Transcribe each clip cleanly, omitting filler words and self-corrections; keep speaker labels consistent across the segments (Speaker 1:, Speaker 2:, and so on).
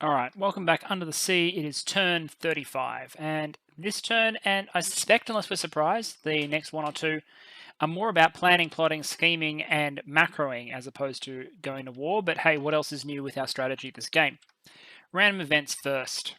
Speaker 1: Alright, welcome back Under the Sea. It is turn 35, and this turn, and I suspect, unless we're surprised, the next one or two are more about planning, plotting, scheming, and macroing as opposed to going to war. But hey, what else is new with our strategy this game? Random events first.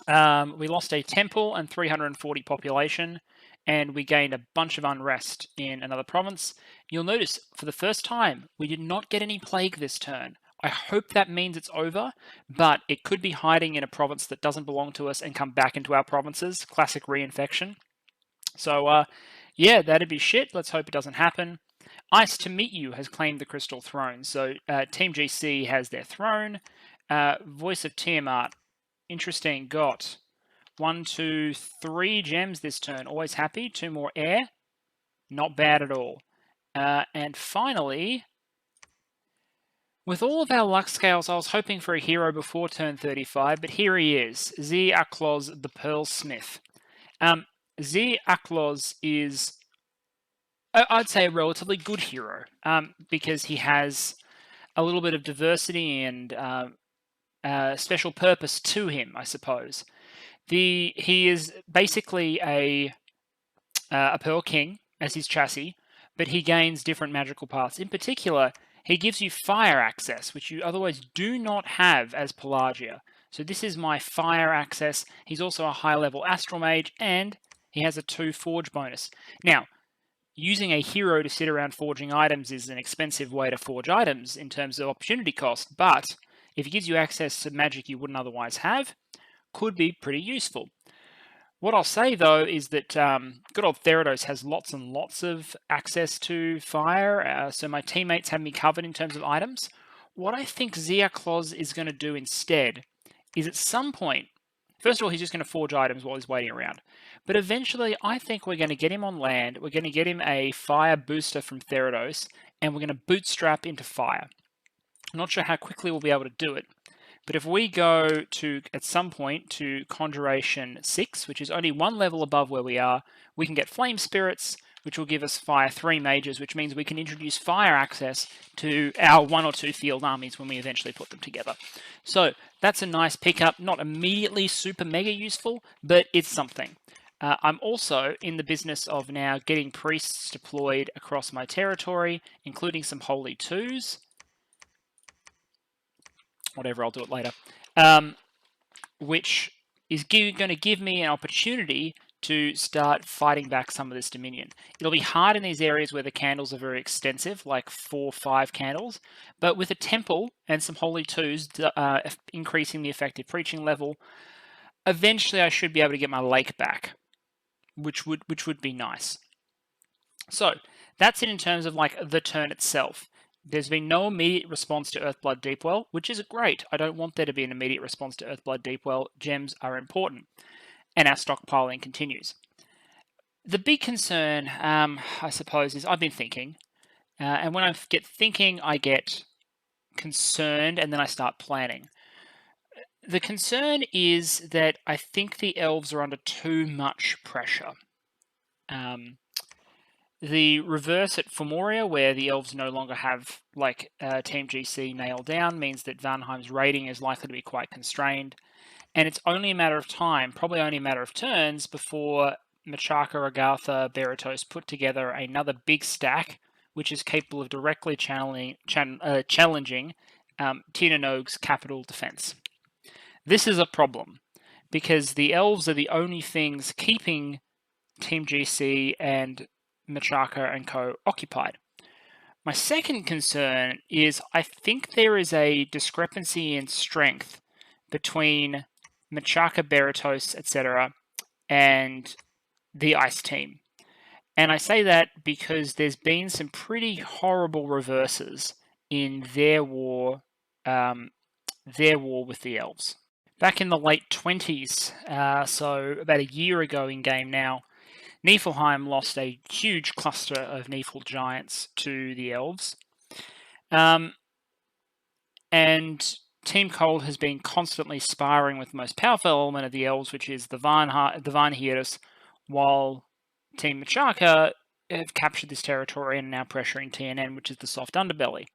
Speaker 1: We lost a temple and 340 population, and we gained a bunch of unrest in another province. You'll notice, for the first time, we did not get any plague this turn. I hope that means it's over, but it could be hiding in a province that doesn't belong to us and come back into our provinces. Classic reinfection. So, yeah, that'd be shit. Let's hope it doesn't happen. Ice to Meet You has claimed the Crystal Throne. So, Team GC has their throne. Voice of Tiamat, interesting, got 1, 2, 3 gems this turn. Always happy. 2 more air. Not bad at all. And finally, with all of our luck scales, I was hoping for a hero before turn 35, but here he is, Z Akloz the Pearl Smith. Z Akloz is, I'd say, a relatively good hero because he has a little bit of diversity and special purpose to him, I suppose. He is basically a Pearl King as his chassis, but he gains different magical paths. In particular, he gives you fire access, which you otherwise do not have as Pelagia. So this is my fire access. He's also a high-level Astral Mage, and he has a 2 forge bonus. Now, using a hero to sit around forging items is an expensive way to forge items in terms of opportunity cost, but if he gives you access to magic you wouldn't otherwise have, could be pretty useful. What I'll say, though, is that good old Therados has lots and lots of access to fire, so my teammates have me covered in terms of items. What I think Ziakloz is going to do instead is at some point, first of all, he's just going to forge items while he's waiting around. But eventually, I think we're going to get him on land, we're going to get him a fire booster from Therados, and we're going to bootstrap into fire. I'm not sure how quickly we'll be able to do it. But if we go to, at some point, to Conjuration 6, which is only 1 level above where we are, we can get Flame Spirits, which will give us Fire 3 mages, which means we can introduce fire access to our 1 or 2 field armies when we eventually put them together. So that's a nice pickup, not immediately super mega useful, but it's something. I'm also in the business of now getting priests deployed across my territory, including some Holy 2s. Whatever, I'll do it later, which is going to give me an opportunity to start fighting back some of this Dominion. It'll be hard in these areas where the candles are very extensive, like 4 or 5 candles, but with a temple and some Holy 2s increasing the effective preaching level, eventually I should be able to get my lake back, which would be nice. So that's it in terms of like the turn itself. There's been no immediate response to Earthblood Deepwell, which is great. I don't want there to be an immediate response to Earthblood Deepwell. Gems are important. And our stockpiling continues. The big concern, I suppose, is I've been thinking. And when I get thinking, I get concerned, and then I start planning. The concern is that I think the elves are under too much pressure. The reverse at Formoria, where the elves no longer have like Team GC nailed down, means that Vanheim's rating is likely to be quite constrained. And it's only a matter of time, probably only a matter of turns, before Machaka, Agartha, Beratos put together another big stack, which is capable of directly challenging Tirnanog's capital defense. This is a problem, because the elves are the only things keeping Team GC and Machaka and co occupied. My second concern is I think there is a discrepancy in strength between Machaka, Beratos, etc., and the Ice team. And I say that because there's been some pretty horrible reverses in their war with the elves. Back in the late 20s, so about a year ago in game now, Niflheim lost a huge cluster of Nifl giants to the elves. And Team Cold has been constantly sparring with the most powerful element of the elves, which is the Vanheim, while Team Machaka have captured this territory and are now pressuring TNN, which is the soft underbelly.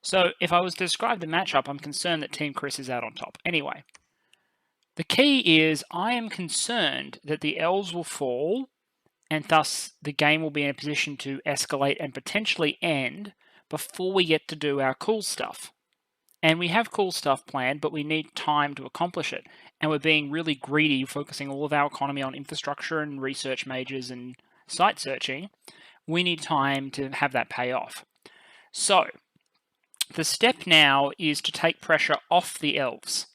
Speaker 1: So if I was to describe the matchup, I'm concerned that Team Kris is out on top. Anyway, the key is I am concerned that the elves will fall, and thus the game will be in a position to escalate and potentially end before we get to do our cool stuff. And we have cool stuff planned, but we need time to accomplish it. And we're being really greedy, focusing all of our economy on infrastructure and research majors and site searching. We need time to have that pay off. So, the step now is to take pressure off the elves.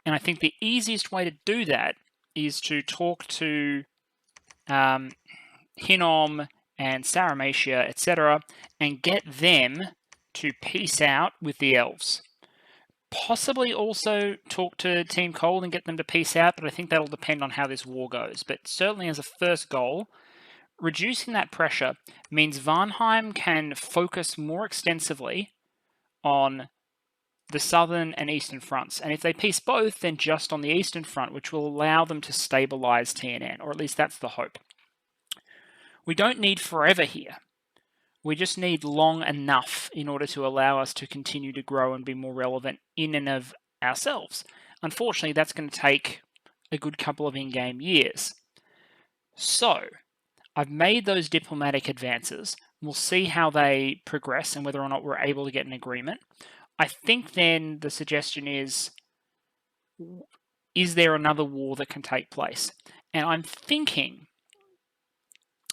Speaker 1: And I think the easiest way to do that is to talk to Hinnom and Saramatia, etc., and get them to peace out with the elves. Possibly also talk to Team Cold and get them to peace out, but I think that'll depend on how this war goes. But certainly as a first goal, reducing that pressure means Vanheim can focus more extensively on the southern and eastern fronts. And if they peace both, then just on the eastern front, which will allow them to stabilize TNN, or at least that's the hope. We don't need forever here. We just need long enough in order to allow us to continue to grow and be more relevant in and of ourselves. Unfortunately, that's going to take a good couple of in-game years. So, I've made those diplomatic advances. We'll see how they progress and whether or not we're able to get an agreement. I think then the suggestion is there another war that can take place? And I'm thinking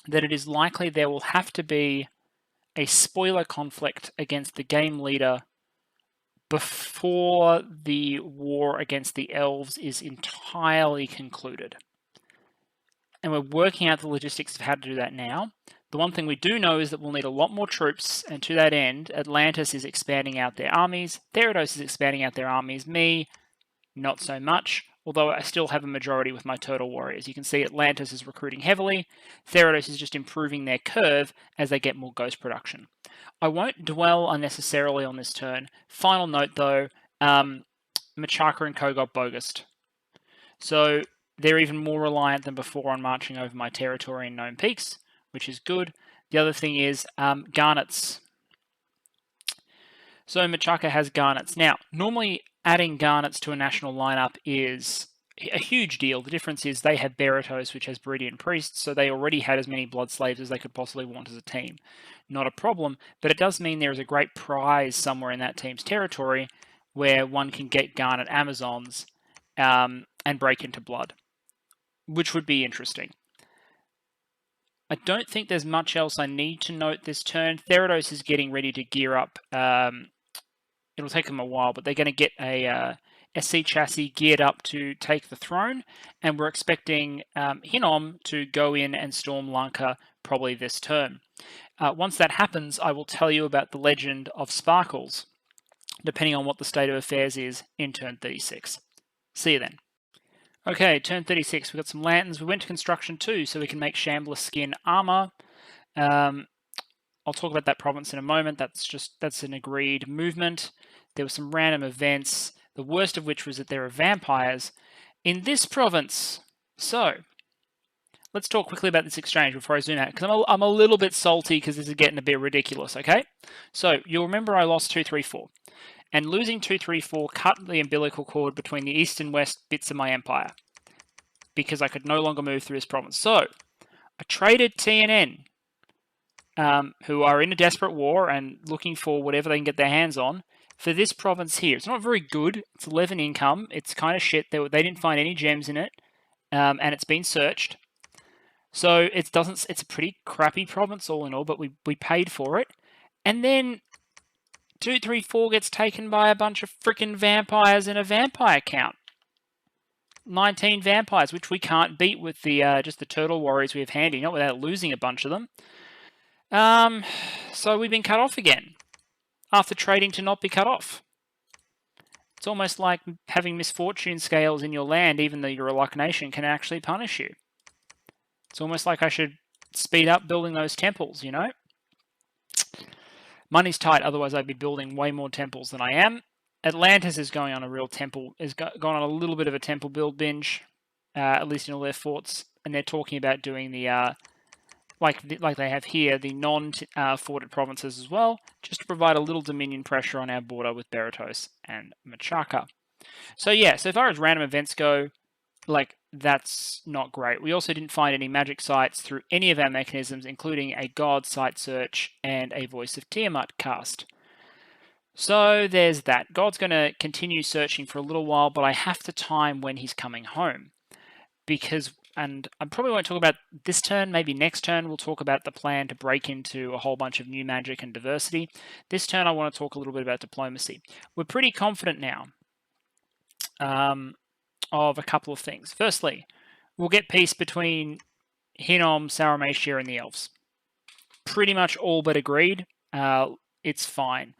Speaker 1: that it is likely there will have to be a spoiler conflict against the game leader before the war against the elves is entirely concluded. And we're working out the logistics of how to do that now. The one thing we do know is that we'll need a lot more troops, and to that end, Atlantis is expanding out their armies, Therados is expanding out their armies, me, not so much, although I still have a majority with my Turtle Warriors. You can see Atlantis is recruiting heavily, Therados is just improving their curve as they get more Ghost production. I won't dwell unnecessarily on this turn. Final note though, Machaka and Co got bogused. So they're even more reliant than before on marching over my territory in Gnome Peaks, which is good. The other thing is garnets. So Machaka has garnets. Now, normally adding garnets to a national lineup is a huge deal. The difference is they have Beratos, which has Beridian Priests, so they already had as many Blood Slaves as they could possibly want as a team. Not a problem, but it does mean there is a great prize somewhere in that team's territory where one can get Garnet Amazons and break into Blood, which would be interesting. I don't think there's much else I need to note this turn. Therados is getting ready to gear up. It'll take them a while, but they're going to get a SC chassis geared up to take the throne, and we're expecting Hinnom to go in and storm Lanka probably this turn. Once that happens, I will tell you about the legend of Sparkles, depending on what the state of affairs is in turn 36. See you then. Okay, turn 36, we've got some lanterns. We went to construction too, so we can make Shambler skin armor. I'll talk about that province in a moment. That's an agreed movement. There were some random events, the worst of which was that there are vampires in this province. So, let's talk quickly about this exchange before I zoom out, because I'm a little bit salty because this is getting a bit ridiculous, okay? So, you'll remember I lost 234. And losing 234 cut the umbilical cord between the east and west bits of my empire, because I could no longer move through this province. So, I traded TNN, who are in a desperate war and looking for whatever they can get their hands on, for this province here. It's not very good. It's 11 income. It's kind of shit. They didn't find any gems in it, and it's been searched. So it's a pretty crappy province all in all, but we paid for it. And then 234 gets taken by a bunch of freaking vampires in a vampire count. 19 vampires, which we can't beat with the just the Turtle Warriors we have handy, not without losing a bunch of them. So we've been cut off again, after trading to not be cut off. It's almost like having misfortune scales in your land, even though you're a luck nation, can actually punish you. It's almost like I should speed up building those temples, you know? Money's tight, otherwise I'd be building way more temples than I am. Atlantis is going on a real temple, is going on a little bit of a temple build binge, at least in all their forts, and they're talking about doing the like they have here, the non-forted provinces as well, just to provide a little dominion pressure on our border with Beratos and Machaka. So yeah, so far as random events go, like, that's not great. We also didn't find any magic sites through any of our mechanisms, including a god site search and a Voice of Tiamat cast. So there's that. God's going to continue searching for a little while, but I have to time when he's coming home. Because, and I probably won't talk about this turn, maybe next turn we'll talk about the plan to break into a whole bunch of new magic and diversity. This turn I want to talk a little bit about diplomacy. We're pretty confident now of a couple of things. Firstly, we'll get peace between Hinnom, Saramatia, and the elves. Pretty much all but agreed. It's fine.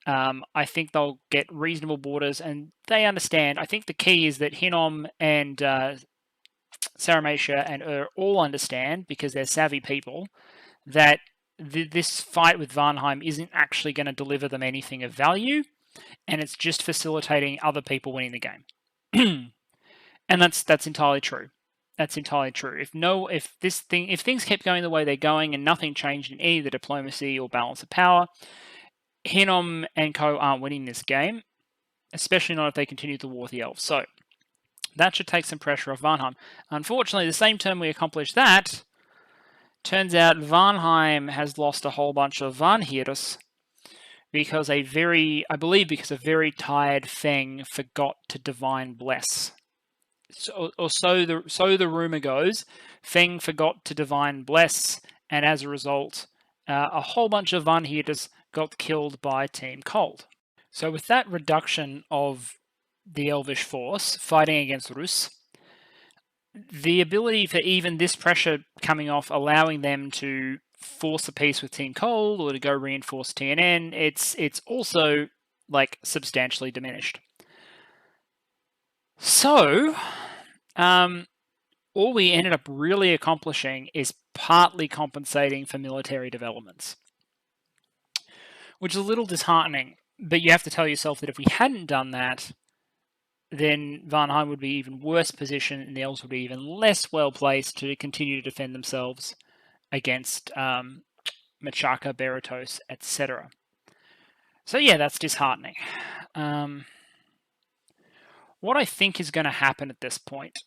Speaker 1: I think they'll get reasonable borders, and they understand. I think the key is that Hinnom and Saramatia and all understand, because they're savvy people, that this fight with Vanheim isn't actually going to deliver them anything of value, and it's just facilitating other people winning the game. And that's entirely true. That's entirely true. If things kept going the way they're going and nothing changed in either diplomacy or balance of power, Hinnom and co aren't winning this game, especially not if they continue the war with the elves. So that should take some pressure off Vanheim. Unfortunately, the same turn we accomplished that, turns out Vanheim has lost a whole bunch of Vanheers because a very tired Feng forgot to divine bless. So the rumor goes. Feng forgot to divine bless, and as a result, a whole bunch of Vanheers got killed by Team Cold. So with that reduction of the Elvish force fighting against Rus, the ability for even this pressure coming off, allowing them to force a peace with Team Cold or to go reinforce TNN, it's also like substantially diminished. So, all we ended up really accomplishing is partly compensating for military developments, which is a little disheartening. But you have to tell yourself that if we hadn't done that, then Vanheim would be even worse positioned, and the elves would be even less well placed to continue to defend themselves against Machaka, Beratos, etc. So yeah, that's disheartening. What I think is going to happen at this point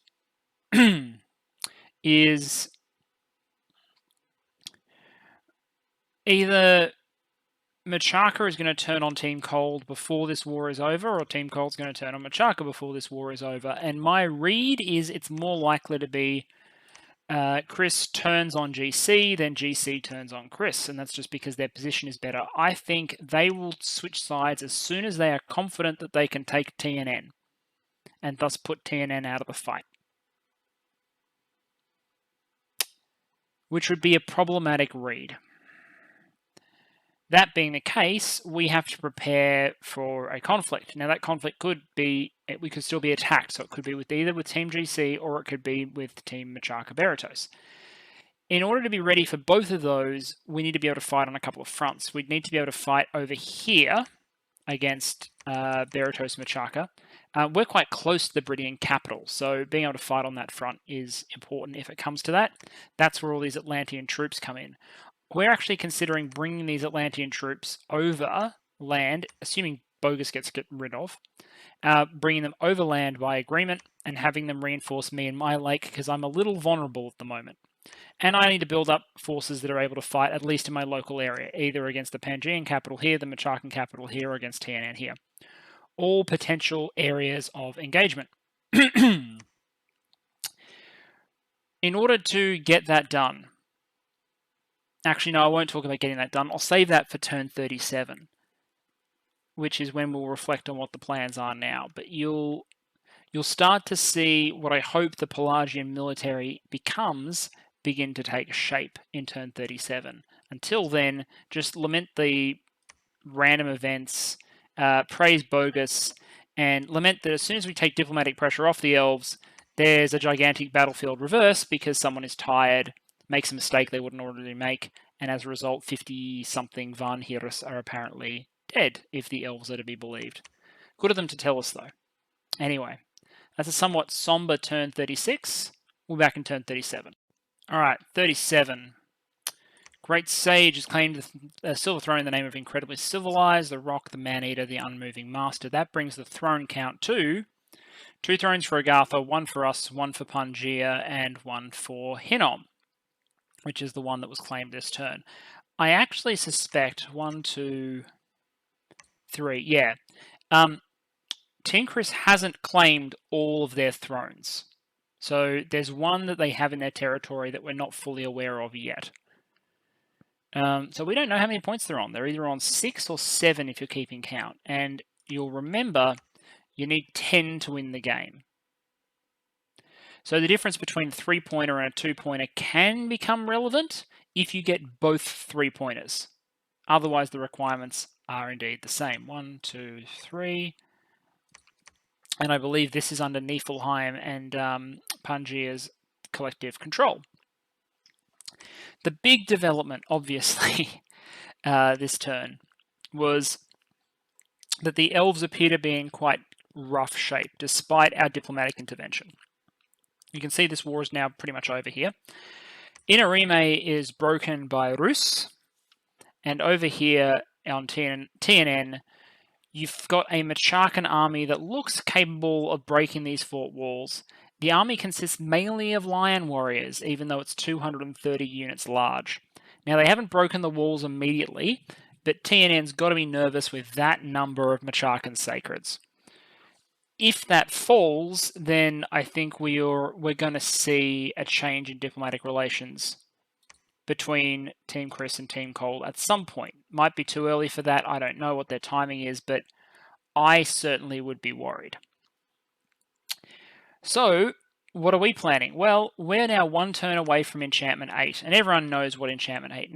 Speaker 1: is either Machaka is going to turn on Team Cold before this war is over, or Team Cold's going to turn on Machaka before this war is over. And my read is it's more likely to be Kris turns on GC, then GC turns on Kris, and that's just because their position is better. I think they will switch sides as soon as they are confident that they can take TNN, and thus put TNN out of the fight. Which would be a problematic read. That being the case, we have to prepare for a conflict. Now, that conflict could be, we could still be attacked, so it could be with either with Team GC or it could be with Team Machaka Beratos. In order to be ready for both of those, we need to be able to fight on a couple of fronts. We'd need to be able to fight over here against Beratos Machaka. We're quite close to the Bridian capital, so being able to fight on that front is important if it comes to that. That's where all these Atlantean troops come in. We're actually considering bringing these Atlantean troops over land, assuming Bogus gets rid of, bringing them over land by agreement and having them reinforce me and my lake, because I'm a little vulnerable at the moment. And I need to build up forces that are able to fight, at least in my local area, either against the Pangean capital here, the Machakan capital here, or against TNN here. All potential areas of engagement. In order to get that done, actually, no, I won't talk about getting that done. I'll save that for turn 37, which is when we'll reflect on what the plans are now. But you'll start to see what I hope the Pelagian military becomes begin to take shape in turn 37. Until then, just lament the random events, praise Bogus, and lament that as soon as we take diplomatic pressure off the elves, there's a gigantic battlefield reverse because someone is tired, makes a mistake they wouldn't ordinarily make, and as a result, 50-something Vanheers are apparently dead, if the elves are to be believed. Good of them to tell us, though. Anyway, that's a somewhat somber turn 36. We're back in turn 37. All right, 37. Great Sage has claimed the Silver Throne in the name of Incredibly Civilized, the Rock, the Man-Eater, the Unmoving Master. That brings the throne count to 2 thrones for Agartha, 1 for us, 1 for Pangaea, and 1 for Hinnom, which is the one that was claimed this turn. I actually suspect 1, 2, 3, yeah. Team Kris hasn't claimed all of their thrones. So there's one that they have in their territory that we're not fully aware of yet. So we don't know how many points they're on. They're either on 6 or 7 if you're keeping count. And you'll remember you need 10 to win the game. So the difference between a 3-pointer and a 2-pointer can become relevant if you get both 3-pointers. Otherwise, the requirements are indeed the same. 1, 2, 3. And I believe this is under Niflheim and Pangaea's collective control. The big development, obviously, this turn was that the elves appear to be in quite rough shape, despite our diplomatic intervention. You can see this war is now pretty much over here. Inarime is broken by Rus, and over here on TNN, you've got a Machakan army that looks capable of breaking these fort walls. The army consists mainly of lion warriors, even though it's 230 units large. Now, they haven't broken the walls immediately, but TNN's got to be nervous with that number of Machakan sacreds. If that falls, then I think we're going to see a change in diplomatic relations between Team Kris and Team Cold at some point. Might be too early for that. I don't know what their timing is, but I certainly would be worried. So, what are we planning? Well, we're now 1 turn away from Enchantment 8, and everyone knows what Enchantment 8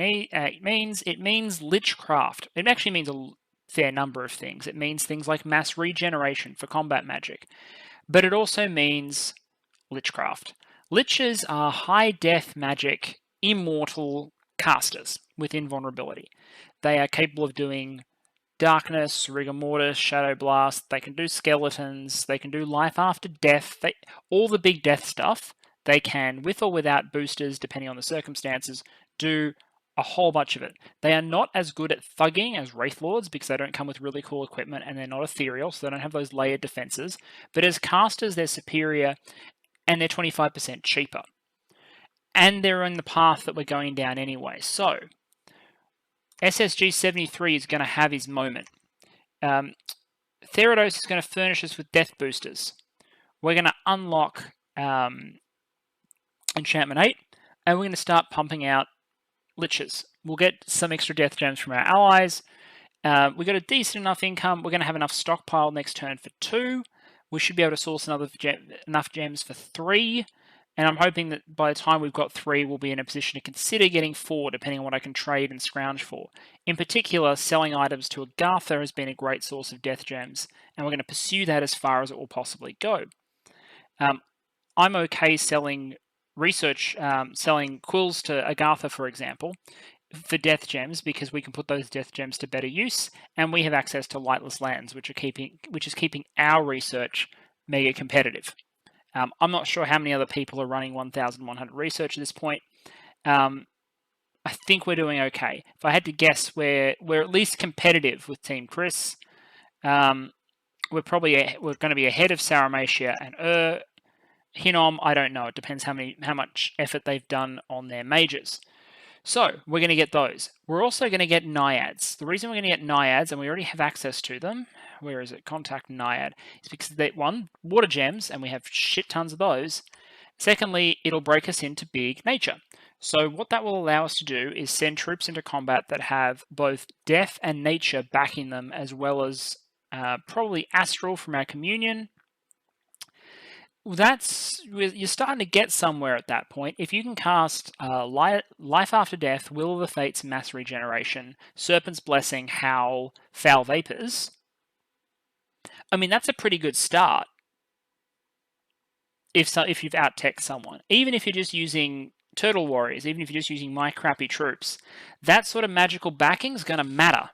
Speaker 1: means. It means Lichcraft. It actually means a fair number of things. It means things like mass regeneration for combat magic, but it also means Lichcraft. Liches are high death magic, immortal casters with invulnerability. They are capable of doing darkness, rigor mortis, shadow blast. They can do skeletons. They can do life after death. All the big death stuff they can, with or without boosters, depending on the circumstances, do a whole bunch of it. They are not as good at thugging as Wraith Lords because they don't come with really cool equipment and they're not ethereal, so they don't have those layered defenses. But as casters, they're superior and they're 25% cheaper. And they're in the path that we're going down anyway. So, SSG 73 is going to have his moment. Therados is going to furnish us with death boosters. We're going to unlock Enchantment 8, and we're going to start pumping out Liches. We'll get some extra death gems from our allies. We've got a decent enough income. We're going to have enough stockpile next turn for 2. We should be able to source enough gems for 3. And I'm hoping that by the time we've got 3, we'll be in a position to consider getting 4, depending on what I can trade and scrounge for. In particular, selling items to Agartha has been a great source of death gems, and we're going to pursue that as far as it will possibly go. I'm okay selling research, selling quills to Agartha, for example, for death gems, because we can put those death gems to better use, and we have access to lightless lands, which is keeping our research mega competitive. I'm not sure how many other people are running 1,100 research at this point. I think we're doing okay. If I had to guess, we're at least competitive with Team Kris. We're going to be ahead of Saramatia and Hinnom, I don't know. It depends how much effort they've done on their mages. So we're going to get those. We're also going to get Naiads. The reason we're going to get Naiads, and we already have access to them, where is it? Contact Naiad. It's because they, one, water gems, and we have shit tons of those. Secondly, it'll break us into big nature. So what that will allow us to do is send troops into combat that have both death and nature backing them, as well as probably astral from our communion. You're starting to get somewhere at that point. If you can cast Life After Death, Will of the Fates, Mass Regeneration, Serpent's Blessing, Howl, Foul Vapors, I mean, that's a pretty good start. If you've out-teched someone. Even if you're just using Turtle Warriors, even if you're just using my crappy troops, that sort of magical backing is going to matter.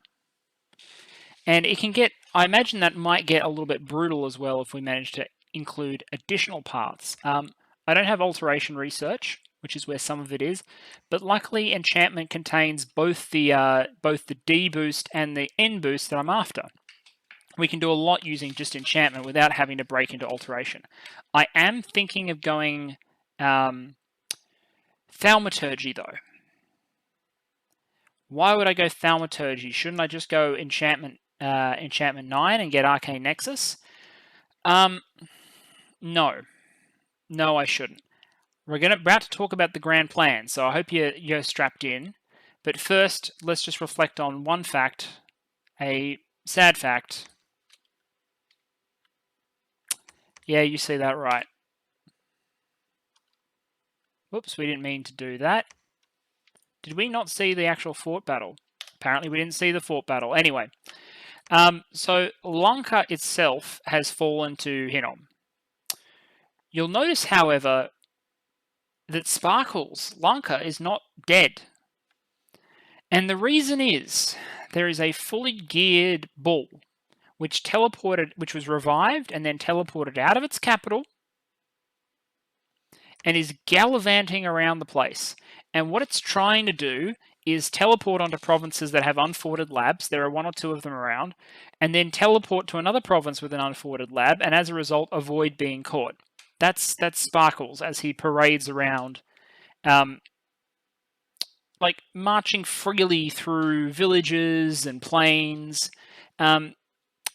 Speaker 1: And it can get, I imagine that might get a little bit brutal as well if we manage to include additional paths. I don't have alteration research, which is where some of it is. But luckily, enchantment contains both the D boost and the N boost that I'm after. We can do a lot using just enchantment without having to break into alteration. I am thinking of going thaumaturgy though. Why would I go thaumaturgy? Shouldn't I just go enchantment 9 and get arcane nexus? No, I shouldn't. We're about to talk about the grand plan, so I hope you're strapped in. But first, let's just reflect on one fact, a sad fact. Yeah, you see that right. Whoops, we didn't mean to do that. Did we not see the actual fort battle? Apparently we didn't see the fort battle. Anyway, so Lanka itself has fallen to Hinnom. You'll notice, however, that Sparkles, Lanka, is not dead. And the reason is there is a fully geared bull which was revived and then teleported out of its capital and is gallivanting around the place. And what it's trying to do is teleport onto provinces that have unforted labs. There are 1 or 2 of them around, and then teleport to another province with an unforted lab, and as a result, avoid being caught. That's Sparkles as he parades around, like marching freely through villages and plains,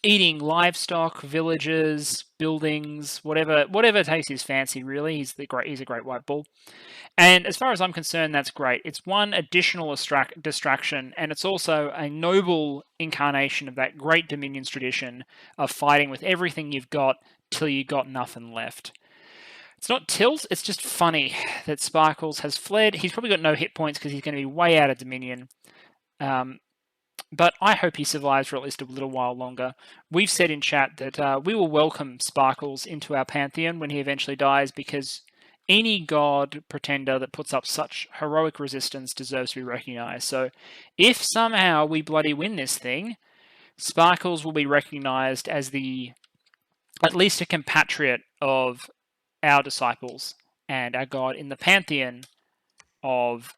Speaker 1: eating livestock, villages, buildings, whatever takes his fancy. Really, he's a great white bull. And as far as I'm concerned, that's great. It's one additional distraction, and it's also a noble incarnation of that great Dominions tradition of fighting with everything you've got till you got nothing left. It's not tilt, it's just funny that Sparkles has fled. He's probably got no hit points because he's going to be way out of Dominion. But I hope he survives for at least a little while longer. We've said in chat that we will welcome Sparkles into our pantheon when he eventually dies, because any god pretender that puts up such heroic resistance deserves to be recognized. So if somehow we bloody win this thing, Sparkles will be recognized as at least a compatriot of our disciples and our god in the pantheon of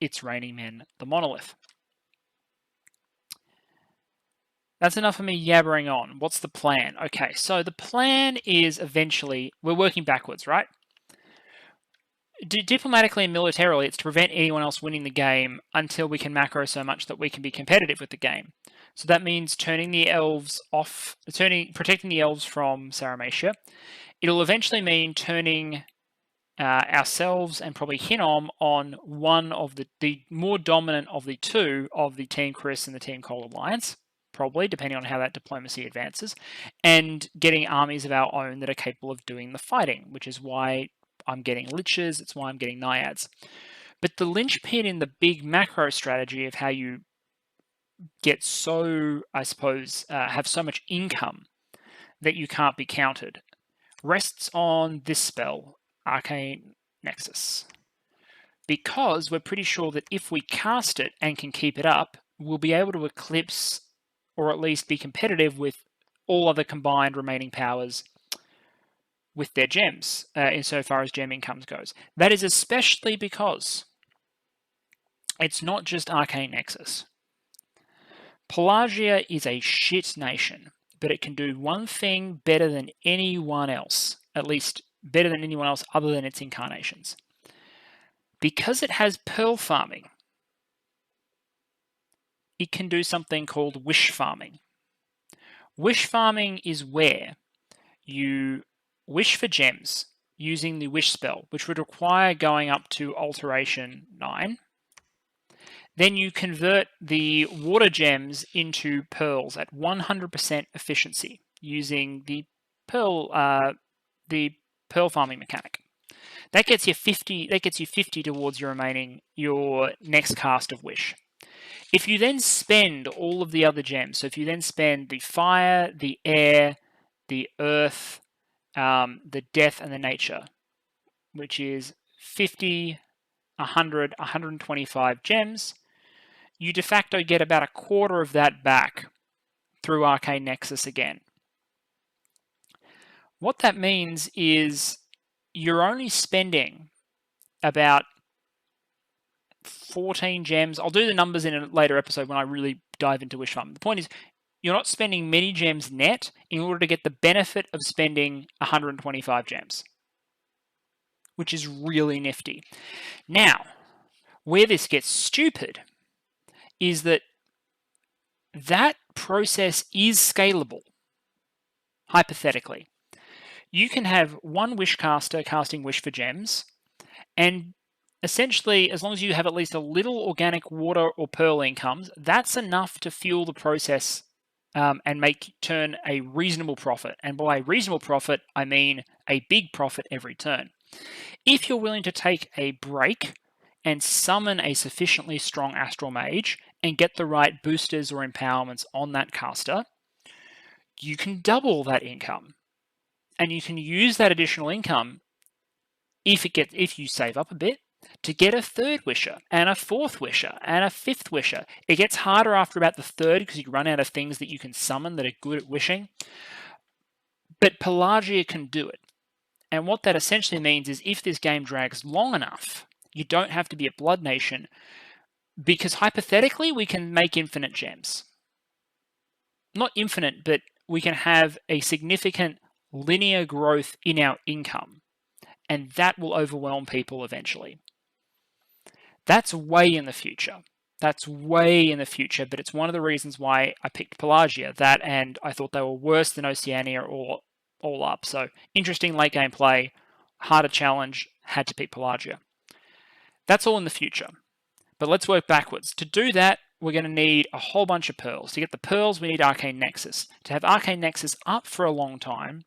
Speaker 1: its reigning men, the Monolith. That's enough of me yabbering on. What's the plan? Okay, so the plan is eventually, we're working backwards, right? Diplomatically and militarily, it's to prevent anyone else winning the game until we can macro so much that we can be competitive with the game. So that means turning the elves off, protecting the elves from Saramatia. It'll eventually mean turning ourselves and probably Hinnom on one of the more dominant of the 2 of the Team Kris and the Team Cole alliance, probably, depending on how that diplomacy advances, and getting armies of our own that are capable of doing the fighting, which is why I'm getting liches, it's why I'm getting naiads. But the linchpin in the big macro strategy of how you get so, I suppose, have so much income that you can't be countered rests on this spell, Arcane Nexus. Because we're pretty sure that if we cast it and can keep it up, we'll be able to eclipse, or at least be competitive with, all other combined remaining powers with their gems, insofar as gem incomes goes. That is especially because it's not just Arcane Nexus. Pelagia is a shit nation, but it can do one thing better than anyone else, at least better than anyone else other than its incarnations. Because it has pearl farming, it can do something called wish farming. Wish farming is where you wish for gems using the wish spell, which would require going up to alteration 9. Then you convert the water gems into pearls at 100% efficiency using the pearl farming mechanic. That gets you 50. That gets you 50 towards your next cast of wish. If you then spend all of the other gems, so if you then spend the fire, the air, the earth, the death, and the nature, which is 50, 100, 125 gems, you de facto get about a quarter of that back through Arcane Nexus again. What that means is you're only spending about 14 gems. I'll do the numbers in a later episode when I really dive into wish farm. The point is, you're not spending many gems net in order to get the benefit of spending 125 gems, which is really nifty. Now, where this gets stupid is that process is scalable, hypothetically. You can have one wish caster casting wish for gems, and essentially, as long as you have at least a little organic water or pearl incomes, that's enough to fuel the process and turn a reasonable profit. And by reasonable profit, I mean a big profit every turn. If you're willing to take a break and summon a sufficiently strong Astral Mage and get the right boosters or empowerments on that caster, you can double that income. And you can use that additional income, if you save up a bit, to get a third wisher and a fourth wisher and a fifth wisher. It gets harder after about the third because you run out of things that you can summon that are good at wishing. But Pelagia can do it. And what that essentially means is if this game drags long enough, you don't have to be a Blood Nation, because hypothetically we can make infinite gems. Not infinite, but we can have a significant linear growth in our income, and that will overwhelm people eventually. That's way in the future. That's way in the future, but it's one of the reasons why I picked Pelagia. That, and I thought they were worse than Oceania or all up. So interesting late game play, harder challenge, had to pick Pelagia. That's all in the future. But let's work backwards. To do that, we're going to need a whole bunch of pearls. To get the pearls, we need Arcane Nexus. To have Arcane Nexus up for a long time,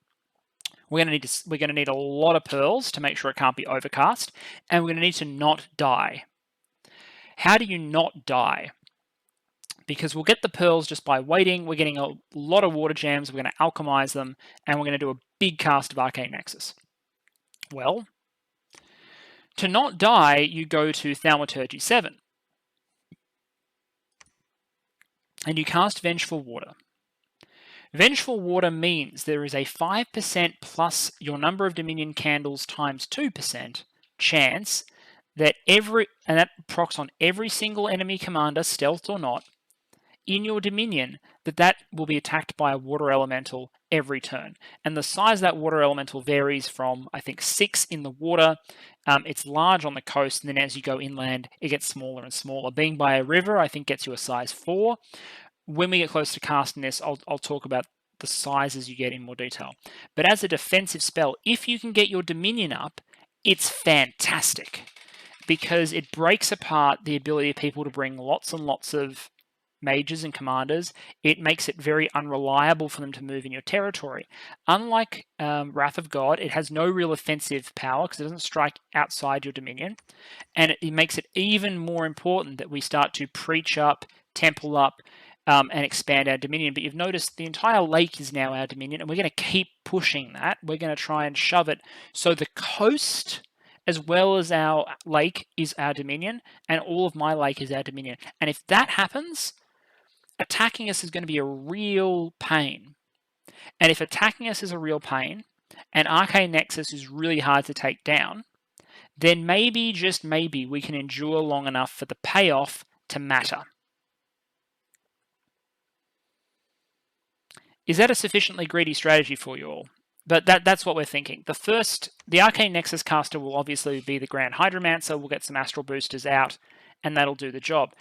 Speaker 1: we're going to need a lot of pearls to make sure it can't be overcast, and we're going to need to not die. How do you not die? Because we'll get the pearls just by waiting. We're getting a lot of water gems. We're going to alchemize them, and we're going to do a big cast of Arcane Nexus. Well, to not die, you go to Thaumaturgy 7. And you cast Vengeful Water. Vengeful Water means there is a 5% plus your number of Dominion candles times 2% chance that and that procs on every single enemy commander, stealth or not, in your Dominion, that will be attacked by a water elemental every turn. And the size of that water elemental varies from, I think, 6 in the water. It's large on the coast, and then as you go inland, it gets smaller and smaller. Being by a river, I think, gets you a size 4. When we get close to casting this, I'll talk about the sizes you get in more detail. But as a defensive spell, if you can get your Dominion up, it's fantastic, because it breaks apart the ability of people to bring lots and lots of mages and commanders. It makes it very unreliable for them to move in your territory. Unlike Wrath of God, it has no real offensive power because it doesn't strike outside your Dominion, and it makes it even more important that we start to preach up, temple up, and expand our Dominion. But you've noticed the entire lake is now our Dominion, and we're going to keep pushing that. We're going to try and shove it so the coast, as well as our lake, is our Dominion, and all of my lake is our Dominion. And if that happens, attacking us is going to be a real pain. And if attacking us is a real pain, and Arcane Nexus is really hard to take down, then maybe, just maybe, we can endure long enough for the payoff to matter. Is that a sufficiently greedy strategy for you all? But that's what we're thinking. The Arcane Nexus caster will obviously be the Grand Hydromancer. We'll get some Astral Boosters out, and that'll do the job.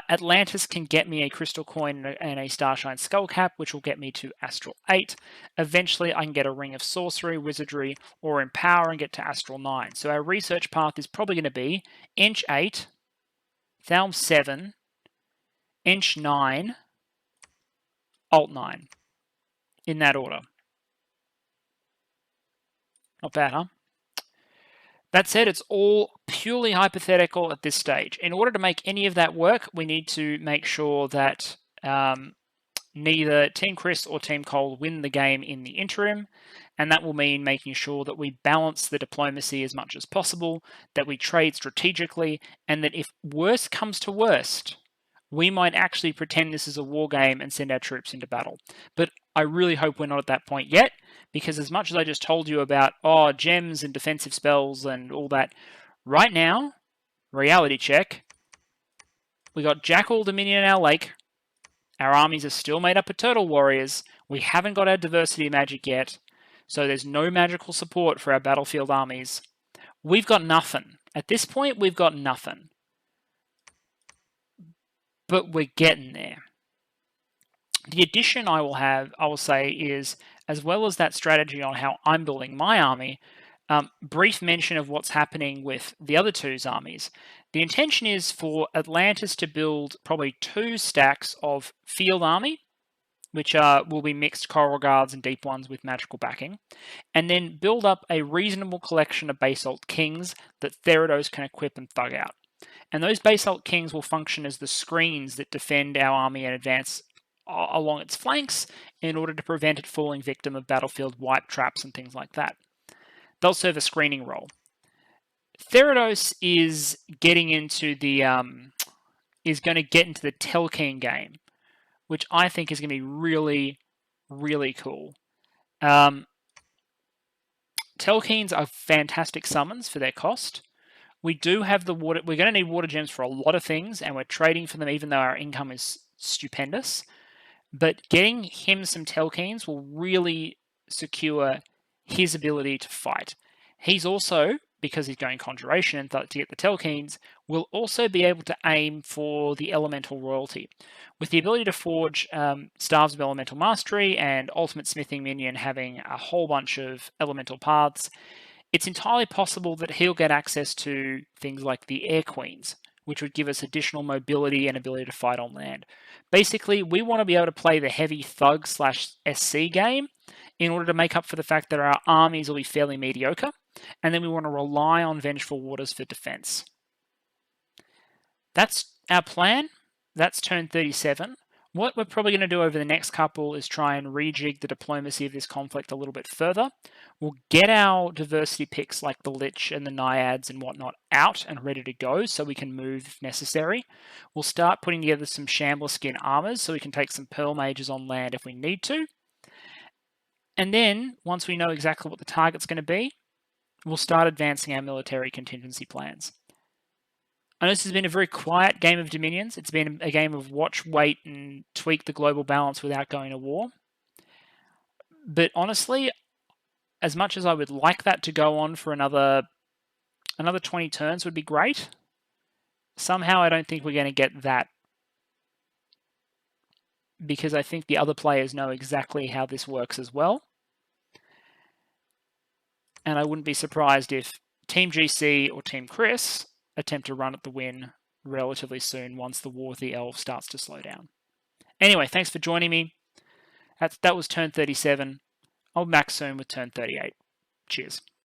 Speaker 1: Atlantis can get me a Crystal Coin and a Starshine Skullcap, which will get me to Astral 8. Eventually, I can get a Ring of Sorcery, Wizardry, or Empower and get to Astral 9. So our research path is probably going to be Inch 8, Thalm 7, Inch 9, Alt 9. In that order. Not bad, huh? That said, it's all purely hypothetical at this stage. In order to make any of that work, we need to make sure that neither Team Kris or Team Cole win the game in the interim, and that will mean making sure that we balance the diplomacy as much as possible, that we trade strategically, and that if worst comes to worst, we might actually pretend this is a war game and send our troops into battle. But I really hope we're not at that point yet, because as much as I just told you about, gems and defensive spells and all that, Right now, reality check, we got Jackal Dominion in our lake. Our armies are still made up of turtle warriors. We haven't got our diversity magic yet, so there's no magical support for our battlefield armies. We've got nothing. At this point, we've got nothing. But we're getting there. The addition I will say is, as well as that strategy on how I'm building my army, brief mention of what's happening with the other two's armies. The intention is for Atlantis to build probably 2 stacks of field army, which will be mixed Coral Guards and Deep Ones with magical backing, and then build up a reasonable collection of Basalt Kings that Theridos can equip and thug out. And those Basalt Kings will function as the screens that defend our army and advance along its flanks in order to prevent it falling victim of battlefield wipe traps and things like that. They'll serve a screening role. Theridos is getting into the is going to get into the Telkeen game, which I think is going to be really, really cool. Telkeens are fantastic summons for their cost. We do have the water. We're going to need water gems for a lot of things, and we're trading for them even though our income is stupendous. But getting him some Telkeens will really secure his ability to fight. He's also, because he's going Conjuration and to get the Telkeens, will also be able to aim for the Elemental Royalty. With the ability to forge Staves of Elemental Mastery and Ultimate Smithing Minion having a whole bunch of Elemental Paths, it's entirely possible that he'll get access to things like the Air Queens, which would give us additional mobility and ability to fight on land. Basically, we want to be able to play the heavy thug / SC game in order to make up for the fact that our armies will be fairly mediocre, and then we want to rely on Vengeful Waters for defense. That's our plan. That's turn 37. What we're probably going to do over the next couple is try and rejig the diplomacy of this conflict a little bit further. We'll get our diversity picks like the Lich and the Naiads and whatnot out and ready to go so we can move if necessary. We'll start putting together some Shambler Skin armors so we can take some Pearl Mages on land if we need to. And then, once we know exactly what the target's going to be, we'll start advancing our military contingency plans. I know this has been a very quiet game of Dominions. It's been a game of watch, wait, and tweak the global balance without going to war. But honestly, as much as I would like that to go on for another 20 turns would be great, somehow I don't think we're going to get that, because I think the other players know exactly how this works as well. And I wouldn't be surprised if Team GC or Team Kris attempt to run at the win relatively soon once the War with the Elves starts to slow down. Anyway, thanks for joining me. That was turn 37. I'll be back soon with turn 38. Cheers.